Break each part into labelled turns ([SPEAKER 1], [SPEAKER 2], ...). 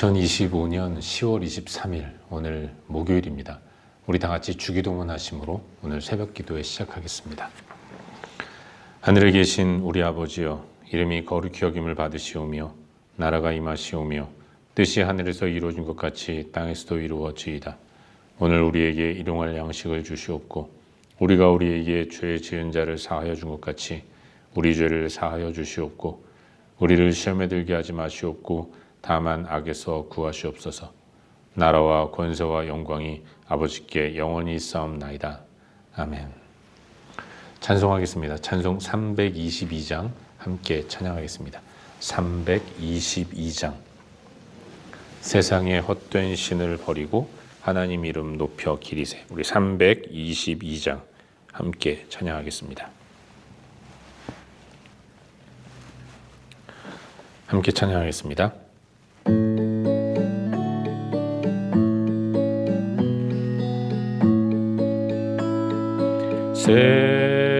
[SPEAKER 1] 2025년 10월 23일 오늘 목요일입니다. 우리 다 같이 주기도문 하심으로 오늘 새벽 기도회 시작하겠습니다. 하늘에 계신 우리 아버지여, 이름이 거룩히 여김을 받으시오며 나라가 임하시오며 뜻이 하늘에서 이루어진 것 같이 땅에서도 이루어지이다. 오늘 우리에게 일용할 양식을 주시옵고 우리가 우리에게 죄 지은 자를 사하여 준 것 같이 우리 죄를 사하여 주시옵고 우리를 시험에 들게 하지 마시옵고 다만 악에서 구하시옵소서. 나라와 권세와 영광이 아버지께 영원히 있사옵나이다. 아멘. 찬송하겠습니다. 찬송 322장 함께 찬양하겠습니다. 322장. 세상의 헛된 신을 버리고 하나님 이름 높여 기리세. 우리 322장 함께 찬양하겠습니다. 함께 찬양하겠습니다.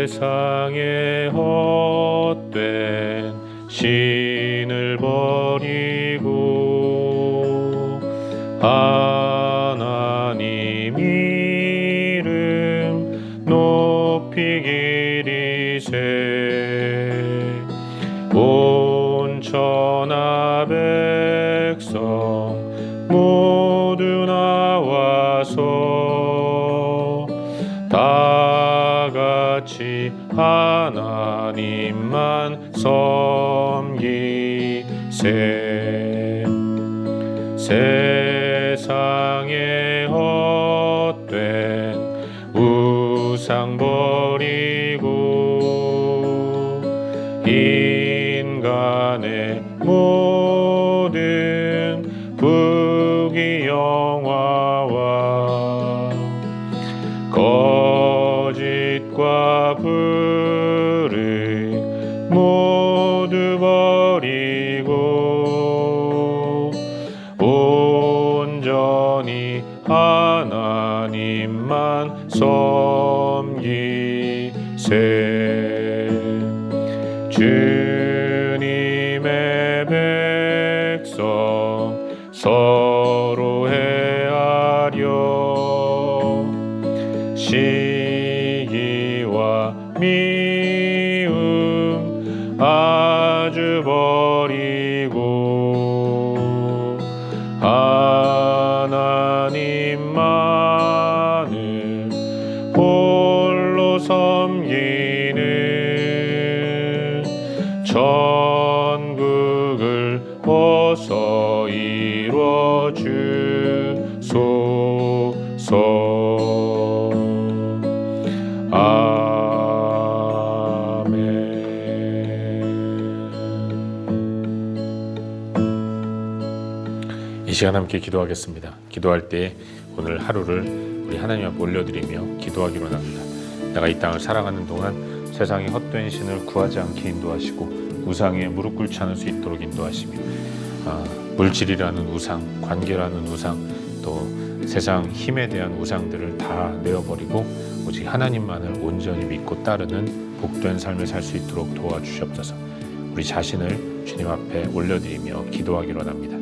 [SPEAKER 1] 세상의 헛된 신을 버리고 하나님 이름 높이 기리세. 온 천하 백성 모두 나와서 다같이 하나님만 섬기세. 세상의 헛된 우상 버리고 인간의 모든 부귀영화와 거짓과 불의 모두 버리고 온전히 하나님만 섬기세. 주님의 백성 서로 헤아려 시기와 미움 아주 버리고 하나님만을 홀로 섬기는 천국을 어서 이루어 주소서. 이 시간 함께 기도하겠습니다. 기도할 때 오늘 하루를 우리 하나님 앞에 올려드리며 기도하기로 합니다. 내가 이 땅을 살아가는 동안 세상의 헛된 신을 구하지 않게 인도하시고 우상에 무릎 꿇지 않을 수 있도록 인도하시며 물질이라는 우상, 관계라는 우상, 또 세상 힘에 대한 우상들을 다 내어버리고 오직 하나님만을 온전히 믿고 따르는 복된 삶을 살 수 있도록 도와주시옵소서. 우리 자신을 주님 앞에 올려드리며 기도하기로 합니다.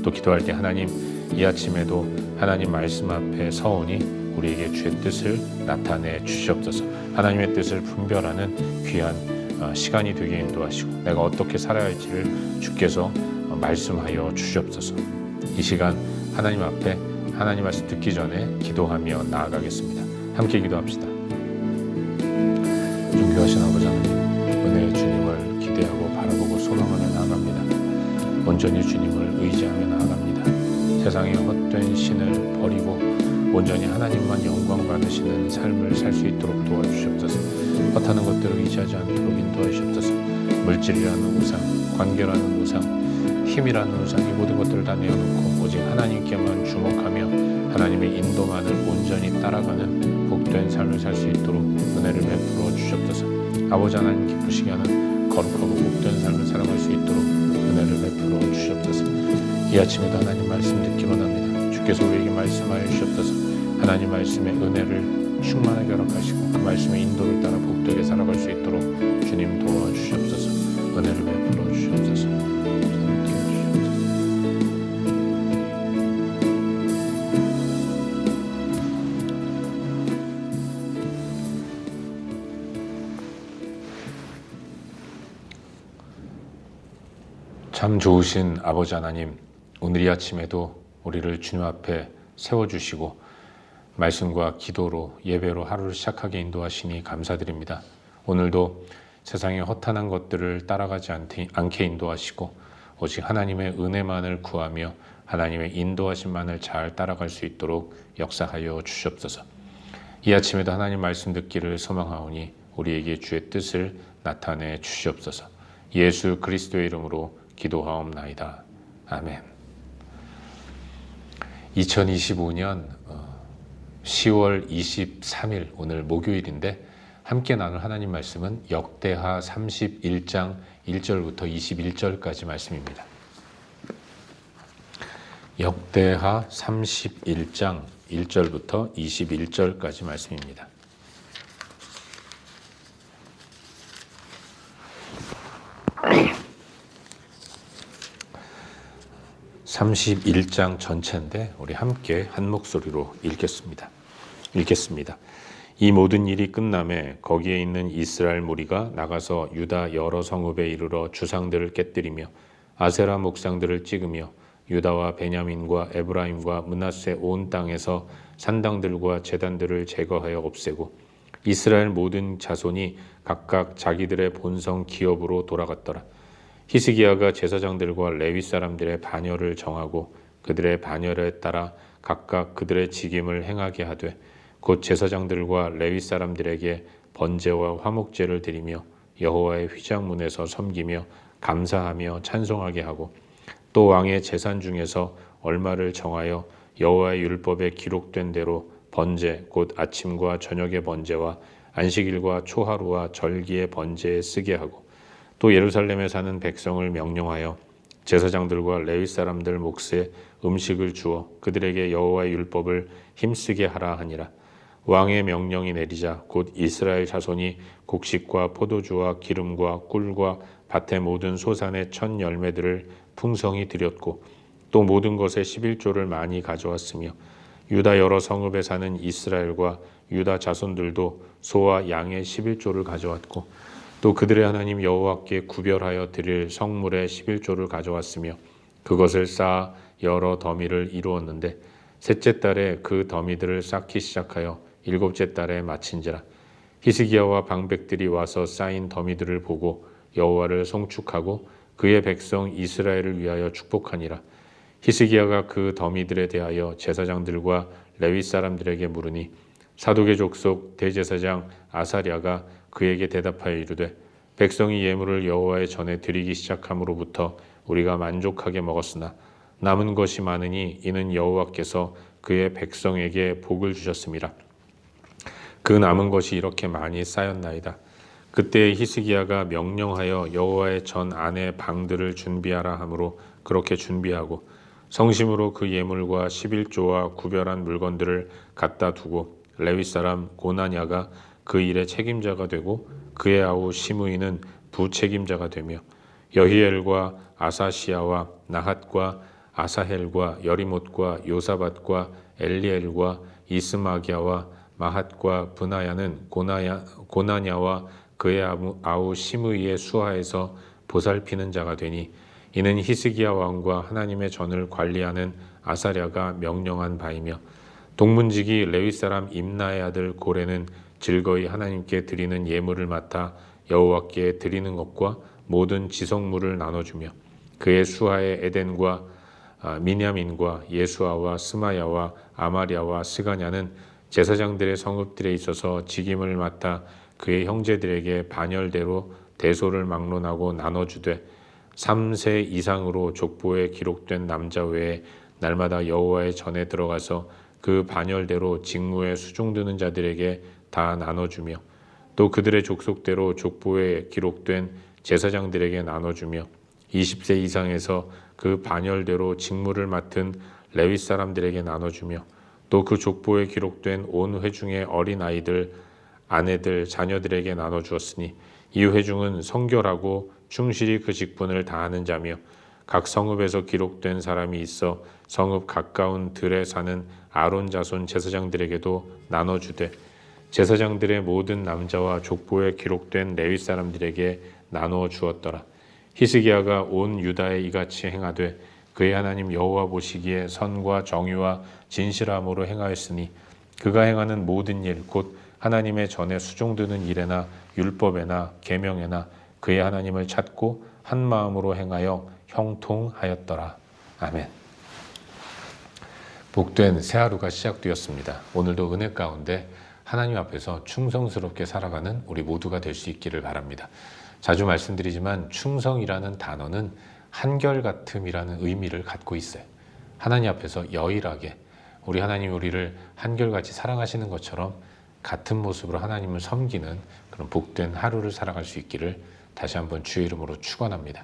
[SPEAKER 1] 또 기도할 때 하나님, 이 아침에도 하나님 말씀 앞에 서오니 우리에게 주의 뜻을 나타내 주시옵소서. 하나님의 뜻을 분별하는 귀한 시간이 되게 인도하시고 내가 어떻게 살아야 할지를 주께서 말씀하여 주시옵소서. 이 시간 하나님 앞에 하나님 말씀 듣기 전에 기도하며 나아가겠습니다. 함께 기도합시다. 존귀하신 아버지 하나님, 은혜의 주님을 기대하고 바라보고 소망하며 나아갑니다. 온전히 주님을 의지하며 나아갑니다. 세상의 헛된 신을 버리고 온전히 하나님만 영광 받으시는 삶을 살 수 있도록 도와주시옵소서. 헛하는 것들을 의지하지 않도록 인도하시옵소서. 물질이라는 우상, 관계라는 우상, 힘이라는 우상, 이 모든 것들을 다 내어놓고 오직 하나님께만 주목하며 하나님의 인도만을 온전히 따라가는 복된 삶을 살 수 있도록 은혜를 베풀어 주시옵소서. 아버지 하나님 기쁘시게 하는 거룩하고 복된 삶을 살아갈 수 있도록 은혜를 베풀어 주시옵소서. 이 아침에도 하나님 말씀 듣기로 합니다. 주께서 우리에게 말씀하여 주시옵소서. 하나님 말씀의 은혜를 충만하게 허락하시고 그 말씀의 인도를 따라 복되게 살아갈 수 있도록 주님 도와주시옵소서. 은혜를 베풀어 주시옵소서. 참 좋으신 아버지 하나님, 오늘 이 아침에도 우리를 주님 앞에 세워주시고 말씀과 기도로 예배로 하루를 시작하게 인도하시니 감사드립니다. 오늘도 세상의 허탄한 것들을 따라가지 않게 인도하시고 오직 하나님의 은혜만을 구하며 하나님의 인도하심만을 잘 따라갈 수 있도록 역사하여 주시옵소서. 이 아침에도 하나님 말씀 듣기를 소망하오니 우리에게 주의 뜻을 나타내 주시옵소서. 예수 그리스도의 이름으로 기도하옵나이다. 아멘. 2025년 10월 23일 오늘 목요일인데 함께 나눌 하나님 말씀은 역대하 31장 1절부터 21절까지 말씀입니다. 역대하 31장 1절부터 21절까지 말씀입니다. 31장 전체인데 우리 함께 한 목소리로 읽겠습니다. 이 모든 일이 끝남에 거기에 있는 이스라엘 무리가 나가서 유다 여러 성읍에 이르러 주상들을 깨뜨리며 아세라 목상들을 찍으며 유다와 베냐민과 에브라임과 므낫세 온 땅에서 산당들과 제단들을 제거하여 없애고 이스라엘 모든 자손이 각각 자기들의 본성 기업으로 돌아갔더라. 히스기야가 제사장들과 레위 사람들의 반열을 정하고 그들의 반열에 따라 각각 그들의 직임을 행하게 하되 곧 제사장들과 레위 사람들에게 번제와 화목제를 드리며 여호와의 휘장문에서 섬기며 감사하며 찬송하게 하고 또 왕의 재산 중에서 얼마를 정하여 여호와의 율법에 기록된 대로 번제 곧 아침과 저녁의 번제와 안식일과 초하루와 절기의 번제에 쓰게 하고 또 예루살렘에 사는 백성을 명령하여 제사장들과 레위 사람들 몫에 음식을 주어 그들에게 여호와의 율법을 힘쓰게 하라 하니라. 왕의 명령이 내리자 곧 이스라엘 자손이 곡식과 포도주와 기름과 꿀과 밭의 모든 소산의 첫 열매들을 풍성히 드렸고 또 모든 것의 11조를 많이 가져왔으며 유다 여러 성읍에 사는 이스라엘과 유다 자손들도 소와 양의 11조를 가져왔고 또 그들의 하나님 여호와께 구별하여 드릴 성물의 11조를 가져왔으며 그것을 쌓아 여러 더미를 이루었는데 셋째 달에 그 더미들을 쌓기 시작하여 일곱째 달에 마친지라. 히스기야와 방백들이 와서 쌓인 더미들을 보고 여호와를 송축하고 그의 백성 이스라엘을 위하여 축복하니라. 히스기야가 그 더미들에 대하여 제사장들과 레위 사람들에게 물으니 사독의 족속 대제사장 아사랴가 그에게 대답하여 이르되 백성이 예물을 여호와의 전에 드리기 시작함으로부터 우리가 만족하게 먹었으나 남은 것이 많으니 이는 여호와께서 그의 백성에게 복을 주셨음이라. 그 남은 것이 이렇게 많이 쌓였나이다. 그때 히스기야가 명령하여 여호와의 전 안에 방들을 준비하라 하므로 그렇게 준비하고 성심으로 그 예물과 11조와 구별한 물건들을 갖다 두고 레위 사람 고나냐가 그 일의 책임자가 되고 그의 아우 시므이는 부책임자가 되며 여히엘과 아사시야와 나핫과 아사헬과 여리못과 요사밧과 엘리엘과 이스마기야와 마핫과 브나야는 고나냐와 그의 아우 시므이의 수하에서 보살피는 자가 되니 이는 히스기야 왕과 하나님의 전을 관리하는 아사랴가 명령한 바이며 동문지기 레위 사람 임나의 아들 고레는 즐거이 하나님께 드리는 예물을 맡아 여호와께 드리는 것과 모든 지성물을 나눠주며 그의 수하에 에덴과 미냐민과 예수아와 스마야와 아마랴와 스가냐는 제사장들의 성읍들에 있어서 직임을 맡아 그의 형제들에게 반열대로 대소를 막론하고 나눠주되 3세 이상으로 족보에 기록된 남자 외에 날마다 여호와의 전에 들어가서 그 반열대로 직무에 수종드는 자들에게 다 나눠주며 또 그들의 족속대로 족보에 기록된 제사장들에게 나눠주며 20세 이상에서 그 반열대로 직무를 맡은 레위 사람들에게 나눠주며 또 그 족보에 기록된 온 회중의 어린 아이들, 아내들, 자녀들에게 나눠주었으니 이 회중은 성결하고 충실히 그 직분을 다하는 자며 각 성읍에서 기록된 사람이 있어 성읍 가까운 들에 사는 아론 자손 제사장들에게도 나눠주되 제사장들의 모든 남자와 족보에 기록된 레위 사람들에게 나누어 주었더라. 히스기야가 온 유다에 이같이 행하되 그의 하나님 여호와 보시기에 선과 정의와 진실함으로 행하였으니 그가 행하는 모든 일 곧 하나님의 전에 수종드는 일에나 율법에나 계명에나 그의 하나님을 찾고 한 마음으로 행하여 형통하였더라. 아멘. 복된 새 하루가 시작되었습니다. 오늘도 은혜 가운데 하나님 앞에서 충성스럽게 살아가는 우리 모두가 될 수 있기를 바랍니다. 자주 말씀드리지만 충성이라는 단어는 한결같음이라는 의미를 갖고 있어요. 하나님 앞에서 여일하게 우리 하나님이 우리를 한결같이 사랑하시는 것처럼 같은 모습으로 하나님을 섬기는 그런 복된 하루를 살아갈 수 있기를 다시 한번 주의 이름으로 축원합니다.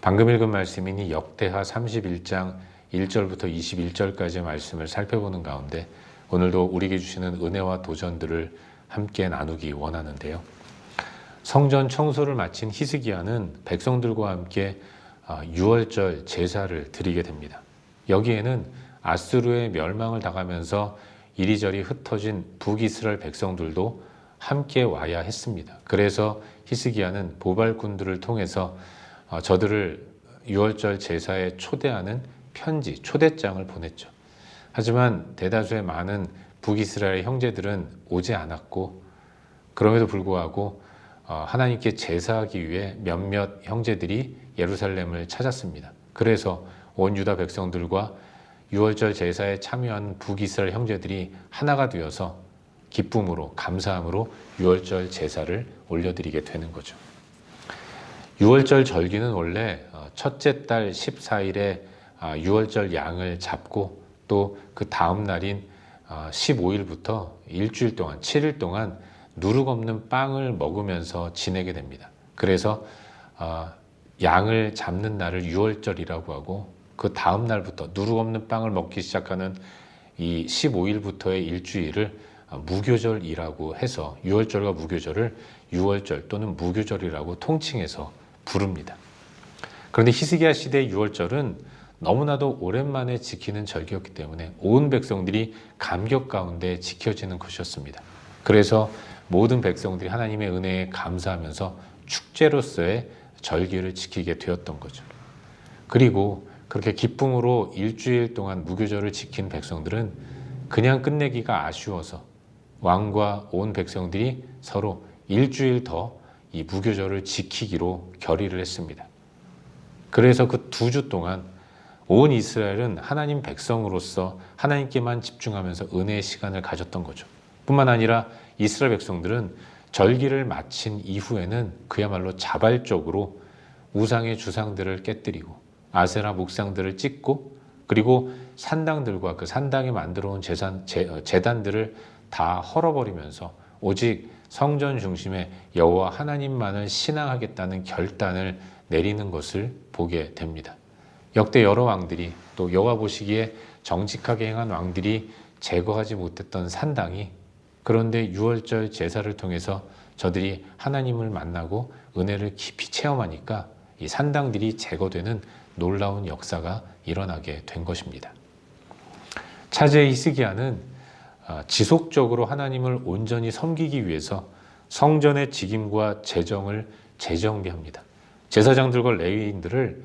[SPEAKER 1] 방금 읽은 말씀이니 역대하 31장 1절부터 21절까지의 말씀을 살펴보는 가운데 오늘도 우리에게 주시는 은혜와 도전들을 함께 나누기 원하는데요. 성전 청소를 마친 히스기야는 백성들과 함께 유월절 제사를 드리게 됩니다. 여기에는 아수르의 멸망을 당하면서 이리저리 흩어진 북이스라엘 백성들도 함께 와야 했습니다. 그래서 히스기야는 보발꾼들을 통해서 저들을 유월절 제사에 초대하는 편지, 초대장을 보냈죠. 하지만 대다수의 많은 북이스라엘 형제들은 오지 않았고 그럼에도 불구하고 하나님께 제사하기 위해 몇몇 형제들이 예루살렘을 찾았습니다. 그래서 온 유다 백성들과 유월절 제사에 참여한 북이스라엘 형제들이 하나가 되어서 기쁨으로 감사함으로 유월절 제사를 올려드리게 되는 거죠. 유월절 절기는 원래 첫째 달 14일에 유월절 양을 잡고 또 그 다음 날인 15일부터 일주일 동안 7일 동안 누룩 없는 빵을 먹으면서 지내게 됩니다. 그래서 양을 잡는 날을 유월절이라고 하고 그 다음 날부터 누룩 없는 빵을 먹기 시작하는 이 15일부터의 일주일을 무교절이라고 해서 유월절과 무교절을 유월절 또는 무교절이라고 통칭해서 부릅니다. 그런데 히스기야 시대의 유월절은 너무나도 오랜만에 지키는 절기였기 때문에 온 백성들이 감격 가운데 지켜지는 것이었습니다. 그래서 모든 백성들이 하나님의 은혜에 감사하면서 축제로서의 절기를 지키게 되었던 거죠. 그리고 그렇게 기쁨으로 일주일 동안 무교절을 지킨 백성들은 그냥 끝내기가 아쉬워서 왕과 온 백성들이 서로 일주일 더 이 무교절을 지키기로 결의를 했습니다. 그래서 그 2주 동안 온 이스라엘은 하나님 백성으로서 하나님께만 집중하면서 은혜의 시간을 가졌던 거죠. 뿐만 아니라 이스라엘 백성들은 절기를 마친 이후에는 그야말로 자발적으로 우상의 주상들을 깨뜨리고 아세라 목상들을 찢고 그리고 산당들과 그 산당에 만들어 온 제단들을 다 헐어버리면서 오직 성전 중심의 여호와 하나님만을 신앙하겠다는 결단을 내리는 것을 보게 됩니다. 역대 여러 왕들이 또 여호와 보시기에 정직하게 행한 왕들이 제거하지 못했던 산당이 그런데 유월절 제사를 통해서 저들이 하나님을 만나고 은혜를 깊이 체험하니까 이 산당들이 제거되는 놀라운 역사가 일어나게 된 것입니다. 차제 히스기야는 지속적으로 하나님을 온전히 섬기기 위해서 성전의 직임과 재정을 재정비합니다. 제사장들과 레위인들을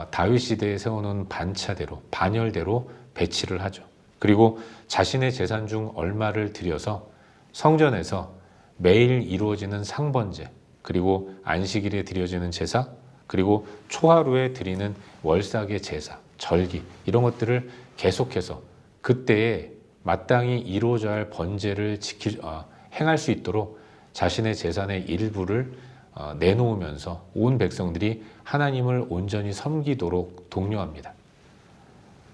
[SPEAKER 1] 다윗 시대에 세워놓은 반열대로 배치를 하죠. 그리고 자신의 재산 중 얼마를 들여서 성전에서 매일 이루어지는 상번제, 그리고 안식일에 드려지는 제사, 그리고 초하루에 드리는 월삭의 제사, 절기 이런 것들을 계속해서 그때에 마땅히 이루어져야 할 번제를 행할 수 있도록 자신의 재산의 일부를 내놓으면서 온 백성들이 하나님을 온전히 섬기도록 독려합니다.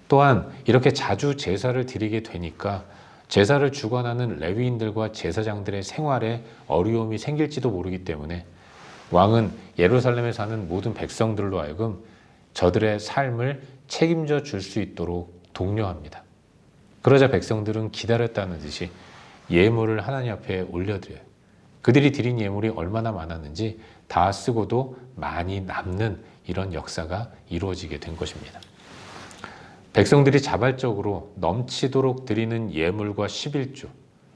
[SPEAKER 1] 또한 이렇게 자주 제사를 드리게 되니까 제사를 주관하는 레위인들과 제사장들의 생활에 어려움이 생길지도 모르기 때문에 왕은 예루살렘에 사는 모든 백성들로 하여금 저들의 삶을 책임져 줄 수 있도록 독려합니다. 그러자 백성들은 기다렸다는 듯이 예물을 하나님 앞에 올려드려요. 그들이 드린 예물이 얼마나 많았는지 다 쓰고도 많이 남는 이런 역사가 이루어지게 된 것입니다. 백성들이 자발적으로 넘치도록 드리는 예물과 11조,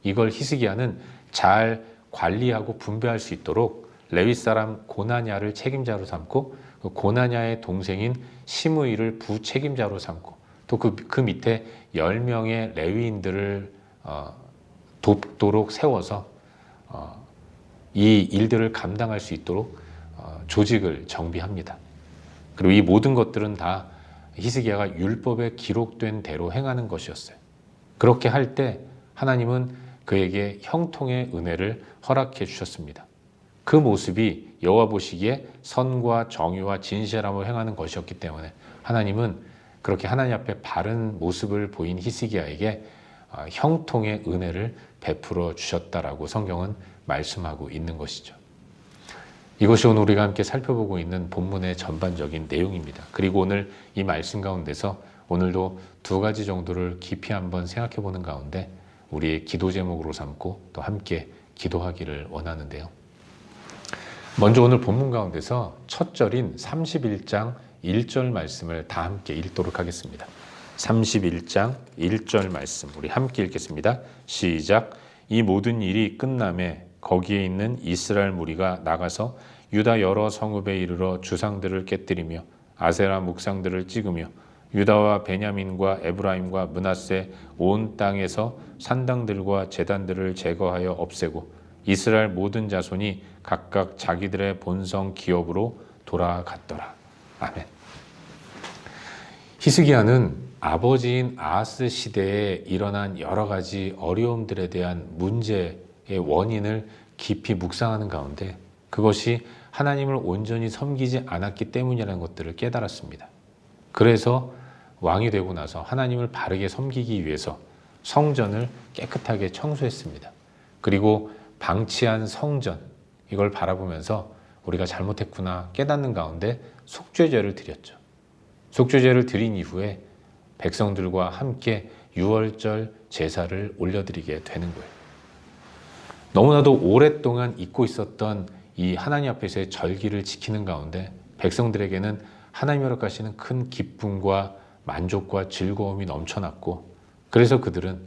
[SPEAKER 1] 이걸 히스기야는 잘 관리하고 분배할 수 있도록 레위 사람 고나냐를 책임자로 삼고 그 고나냐의 동생인 시므이를 부책임자로 삼고 또 그 밑에 10명의 레위인들을 돕도록 세워서 이 일들을 감당할 수 있도록 조직을 정비합니다. 그리고 이 모든 것들은 다 히스기야가 율법에 기록된 대로 행하는 것이었어요. 그렇게 할 때 하나님은 그에게 형통의 은혜를 허락해 주셨습니다. 그 모습이 여호와 보시기에 선과 정의와 진실함을 행하는 것이었기 때문에 하나님은 그렇게 하나님 앞에 바른 모습을 보인 히스기야에게 형통의 은혜를 베풀어 주셨다라고 성경은 말씀하고 있는 것이죠. 이것이 오늘 우리가 함께 살펴보고 있는 본문의 전반적인 내용입니다. 그리고 오늘 이 말씀 가운데서 오늘도 두 가지 정도를 깊이 한번 생각해 보는 가운데 우리의 기도 제목으로 삼고 또 함께 기도하기를 원하는데요. 먼저 오늘 본문 가운데서 첫 절인 31장 1절 말씀을 다 함께 읽도록 하겠습니다. 31장 1절 말씀 우리 함께 읽겠습니다. 시작. 이 모든 일이 끝남에 거기에 있는 이스라엘 무리가 나가서 유다 여러 성읍에 이르러 주상들을 깨뜨리며 아세라 묵상들을 찍으며 유다와 베냐민과 에브라임과 므낫세 온 땅에서 산당들과 제단들을 제거하여 없애고 이스라엘 모든 자손이 각각 자기들의 본성 기업으로 돌아갔더라. 아멘. 히스기야는 아버지인 아하스 시대에 일어난 여러 가지 어려움들에 대한 문제의 원인을 깊이 묵상하는 가운데 그것이 하나님을 온전히 섬기지 않았기 때문이라는 것들을 깨달았습니다. 그래서 왕이 되고 나서 하나님을 바르게 섬기기 위해서 성전을 깨끗하게 청소했습니다. 그리고 방치한 성전, 이걸 바라보면서 우리가 잘못했구나 깨닫는 가운데 속죄제를 드렸죠. 속죄제를 드린 이후에 백성들과 함께 유월절 제사를 올려드리게 되는 거예요. 너무나도 오랫동안 잊고 있었던 이 하나님 앞에서의 절기를 지키는 가운데 백성들에게는 하나님이 허락하시는 큰 기쁨과 만족과 즐거움이 넘쳐났고 그래서 그들은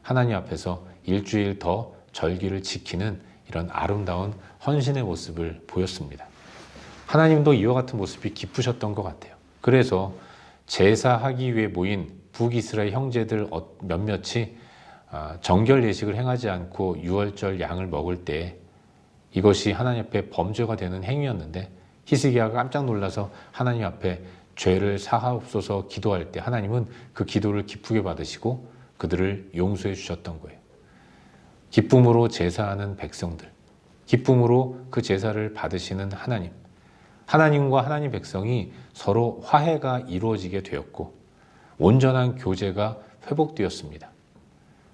[SPEAKER 1] 하나님 앞에서 일주일 더 절기를 지키는 이런 아름다운 헌신의 모습을 보였습니다. 하나님도 이와 같은 모습이 기쁘셨던 것 같아요. 그래서 제사하기 위해 모인 북이스라엘 형제들 몇몇이 정결 예식을 행하지 않고 유월절 양을 먹을 때 이것이 하나님 앞에 범죄가 되는 행위였는데 히스기야가 깜짝 놀라서 하나님 앞에 죄를 사하옵소서 기도할 때 하나님은 그 기도를 기쁘게 받으시고 그들을 용서해 주셨던 거예요. 기쁨으로 제사하는 백성들, 기쁨으로 그 제사를 받으시는 하나님, 하나님과 하나님 백성이 서로 화해가 이루어지게 되었고 온전한 교제가 회복되었습니다.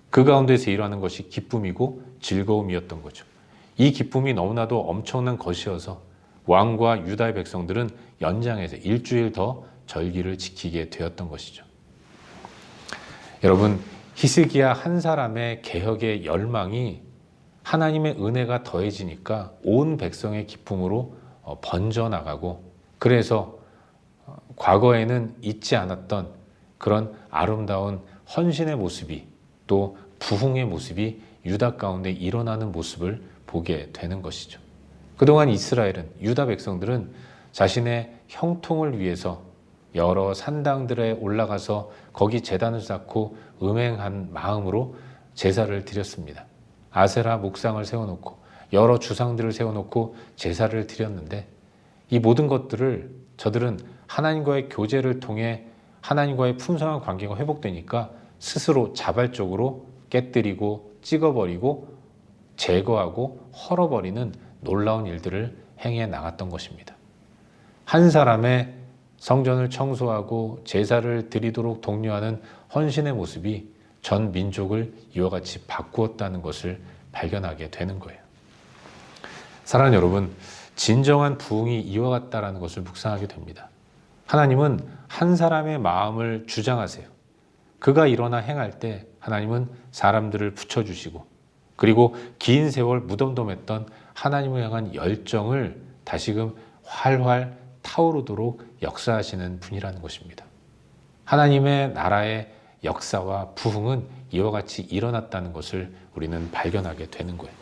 [SPEAKER 1] 그 가운데서 일어나는 것이 기쁨이고 즐거움이었던 거죠. 이 기쁨이 너무나도 엄청난 것이어서 왕과 유다의 백성들은 연장해서 일주일 더 절기를 지키게 되었던 것이죠. 여러분, 히스기야 한 사람의 개혁의 열망이 하나님의 은혜가 더해지니까 온 백성의 기쁨으로 번져나가고 그래서 과거에는 잊지 않았던 그런 아름다운 헌신의 모습이 또 부흥의 모습이 유다 가운데 일어나는 모습을 보게 되는 것이죠. 그동안 이스라엘은 유다 백성들은 자신의 형통을 위해서 여러 산당들에 올라가서 거기 제단을 쌓고 음행한 마음으로 제사를 드렸습니다. 아세라 묵상을 세워놓고 여러 주상들을 세워놓고 제사를 드렸는데 이 모든 것들을 저들은 하나님과의 교제를 통해 하나님과의 풍성한 관계가 회복되니까 스스로 자발적으로 깨뜨리고 찍어버리고 제거하고 헐어버리는 놀라운 일들을 행해 나갔던 것입니다. 한 사람의 성전을 청소하고 제사를 드리도록 독려하는 헌신의 모습이 전 민족을 이와 같이 바꾸었다는 것을 발견하게 되는 거예요. 사랑하는 여러분, 진정한 부흥이 이와 같다는 것을 묵상하게 됩니다. 하나님은 한 사람의 마음을 주장하세요. 그가 일어나 행할 때 하나님은 사람들을 붙여주시고 그리고 긴 세월 무덤덤했던 하나님을 향한 열정을 다시금 활활 타오르도록 역사하시는 분이라는 것입니다. 하나님의 나라의 역사와 부흥은 이와 같이 일어났다는 것을 우리는 발견하게 되는 거예요.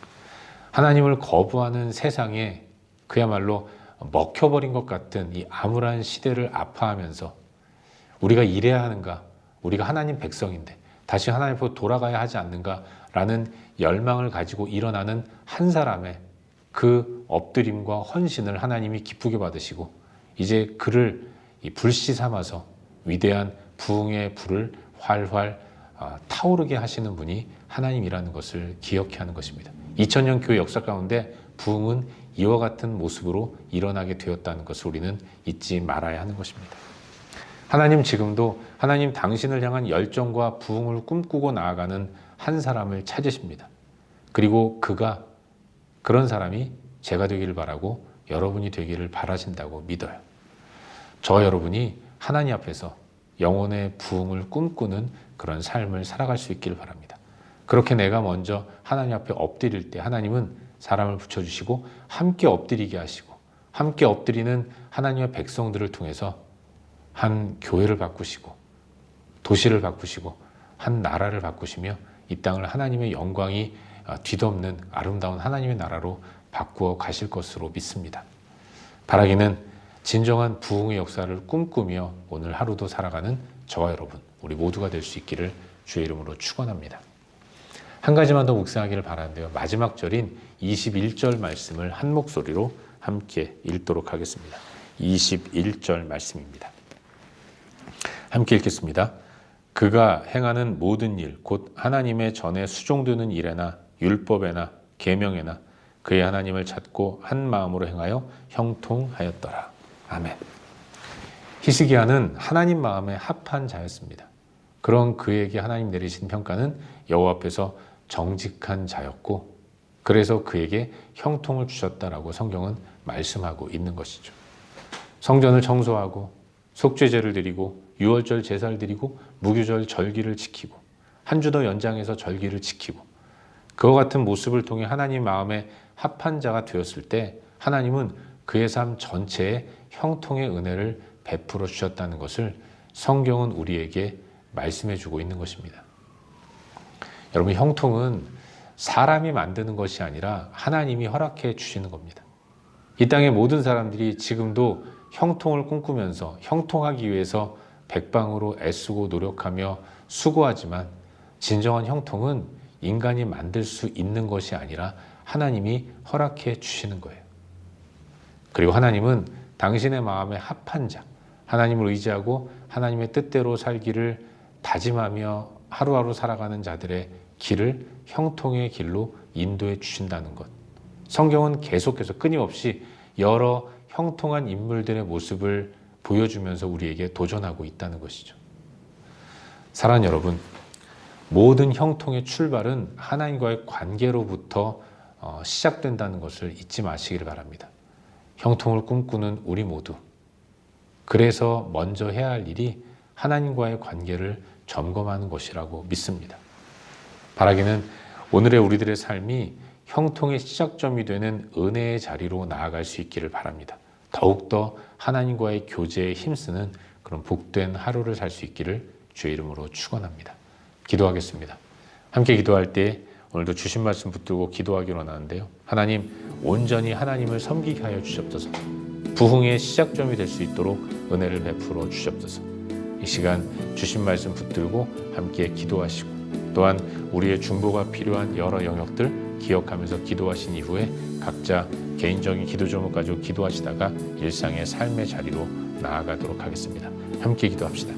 [SPEAKER 1] 하나님을 거부하는 세상에 그야말로 먹혀버린 것 같은 이 암울한 시대를 아파하면서 우리가 이래야 하는가? 우리가 하나님 백성인데 다시 하나님 앞으로 돌아가야 하지 않는가라는 열망을 가지고 일어나는 한 사람의 그 엎드림과 헌신을 하나님이 기쁘게 받으시고 이제 그를 불씨 삼아서 위대한 부흥의 불을 활활 타오르게 하시는 분이 하나님이라는 것을 기억해야 하는 것입니다. 2000년 교회 역사 가운데 부흥은 이와 같은 모습으로 일어나게 되었다는 것을 우리는 잊지 말아야 하는 것입니다. 하나님 지금도 하나님 당신을 향한 열정과 부흥을 꿈꾸고 나아가는 한 사람을 찾으십니다. 그리고 그런 사람이 제가 되기를 바라고 여러분이 되기를 바라신다고 믿어요. 저와 여러분이 하나님 앞에서 영혼의 부흥을 꿈꾸는 그런 삶을 살아갈 수 있기를 바랍니다. 그렇게 내가 먼저 하나님 앞에 엎드릴 때 하나님은 사람을 붙여주시고 함께 엎드리게 하시고 함께 엎드리는 하나님의 백성들을 통해서 한 교회를 바꾸시고 도시를 바꾸시고 한 나라를 바꾸시며 이 땅을 하나님의 영광이 뒤덮는 아름다운 하나님의 나라로 바꾸어 가실 것으로 믿습니다. 바라기는 진정한 부흥의 역사를 꿈꾸며 오늘 하루도 살아가는 저와 여러분 우리 모두가 될 수 있기를 주의 이름으로 축원합니다. 한 가지만 더 묵상하기를 바라는데요. 마지막 절인 21절 말씀을 한 목소리로 함께 읽도록 하겠습니다. 21절 말씀입니다. 함께 읽겠습니다. 그가 행하는 모든 일, 곧 하나님의 전에 수종되는 일에나 율법에나 계명에나 그의 하나님을 찾고 한 마음으로 행하여 형통하였더라. 아멘. 히스기야는 하나님 마음에 합한 자였습니다. 그런 그에게 하나님 내리신 평가는 여호와 앞에서 정직한 자였고 그래서 그에게 형통을 주셨다라고 성경은 말씀하고 있는 것이죠. 성전을 청소하고 속죄제를 드리고 유월절 제사를 드리고 무교절 절기를 지키고 한 주 더 연장해서 절기를 지키고 그와 같은 모습을 통해 하나님 마음에 합한 자가 되었을 때 하나님은 그의 삶 전체에 형통의 은혜를 베풀어 주셨다는 것을 성경은 우리에게 말씀해 주고 있는 것입니다. 여러분, 형통은 사람이 만드는 것이 아니라 하나님이 허락해 주시는 겁니다. 이 땅의 모든 사람들이 지금도 형통을 꿈꾸면서 형통하기 위해서 백방으로 애쓰고 노력하며 수고하지만 진정한 형통은 인간이 만들 수 있는 것이 아니라 하나님이 허락해 주시는 거예요. 그리고 하나님은 당신의 마음에 합한 자, 하나님을 의지하고 하나님의 뜻대로 살기를 다짐하며 하루하루 살아가는 자들의 길을 형통의 길로 인도해 주신다는 것. 성경은 계속해서 끊임없이 여러 형통한 인물들의 모습을 보여주면서 우리에게 도전하고 있다는 것이죠. 사랑하는 여러분, 모든 형통의 출발은 하나님과의 관계로부터 시작된다는 것을 잊지 마시기를 바랍니다. 형통을 꿈꾸는 우리 모두, 그래서 먼저 해야 할 일이 하나님과의 관계를 점검하는 것이라고 믿습니다. 바라기는 오늘의 우리들의 삶이 형통의 시작점이 되는 은혜의 자리로 나아갈 수 있기를 바랍니다. 더욱더 하나님과의 교제에 힘쓰는 그런 복된 하루를 살 수 있기를 주의 이름으로 축원합니다. 기도하겠습니다. 함께 기도할 때 오늘도 주신 말씀 붙들고 기도하기로 원하는데요. 하나님, 온전히 하나님을 섬기게 하여 주시옵소서. 부흥의 시작점이 될 수 있도록 은혜를 베풀어 주시옵소서. 이 시간 주신 말씀 붙들고 함께 기도하시고 또한 우리의 중보가 필요한 여러 영역들 기억하면서 기도하신 이후에 각자 개인적인 기도 제목 가지고 기도하시다가 일상의 삶의 자리로 나아가도록 하겠습니다. 함께 기도합시다.